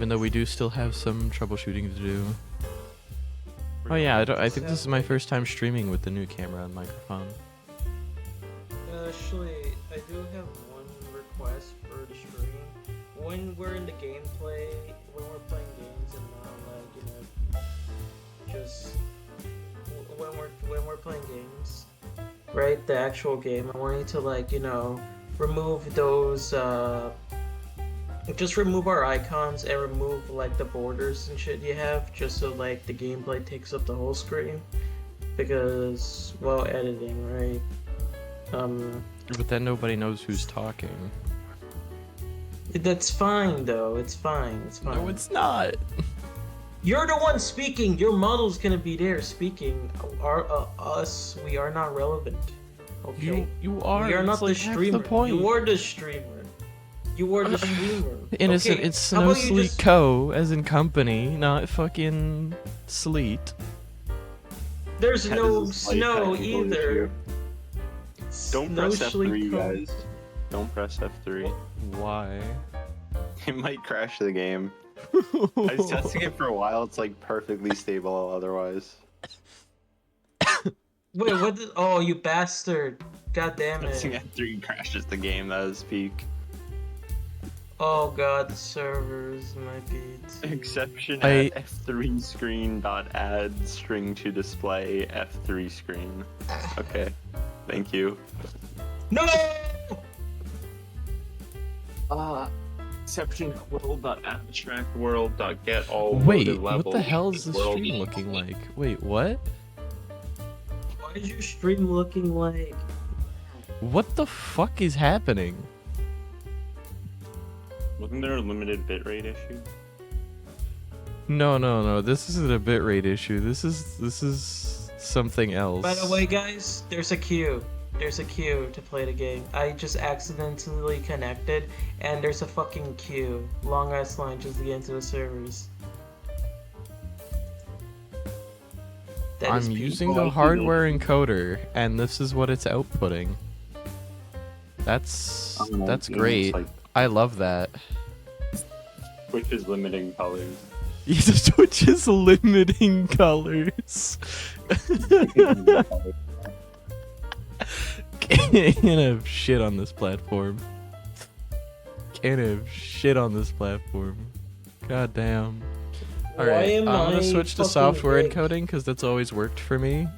Even though we do still have some troubleshooting to do. Oh yeah, I think this is my first time streaming with the new camera and microphone. Actually, I do have one request for the stream. When we're in the gameplay, when we're playing games and not just when we're playing games, right? The actual game. I want you to remove those just remove our icons and remove the borders and shit you have, just so the gameplay takes up the whole screen. Because while editing, right? But then nobody knows who's talking. That's fine though. It's fine. It's fine. No, it's not. You're the one speaking. Your model's gonna be there speaking. Us, we are not relevant. Okay. You are. We are not the streamer. You are the streamer. You are the streamer. Innocent. Okay. It's Snow Sleet Co. as in company, not fucking Sleet. There's no snow either. Don't press F3, guys. Don't press F3. Why? It might crash the game. I was testing it for a while. It's like perfectly stable otherwise. Wait, what? Oh, you bastard! God damn it! Pressing F3 crashes the game. That is peak. Oh god, the servers might be. Exception at F3 screen dot add string to display F3 screen. Okay, thank you. No. Exception world.abstract world.get all Wait, level. what the hell is the stream looking like? Wait, what? What is your stream looking like? What the fuck is happening? Wasn't there a limited bitrate issue? No. This isn't a bitrate issue. This is something else. By the way, guys, there's a queue. There's a queue to play the game. I just accidentally connected, and there's a fucking queue. Long ass line just to get into the servers. I'm using the hardware encoder, and this is what it's outputting. That's great. I love that. Twitch is limiting colors. Yeah, Twitch is limiting colors. Can't have shit on this platform. Can't have shit on this platform. God damn. Alright, I'm gonna switch to software encoding because that's always worked for me.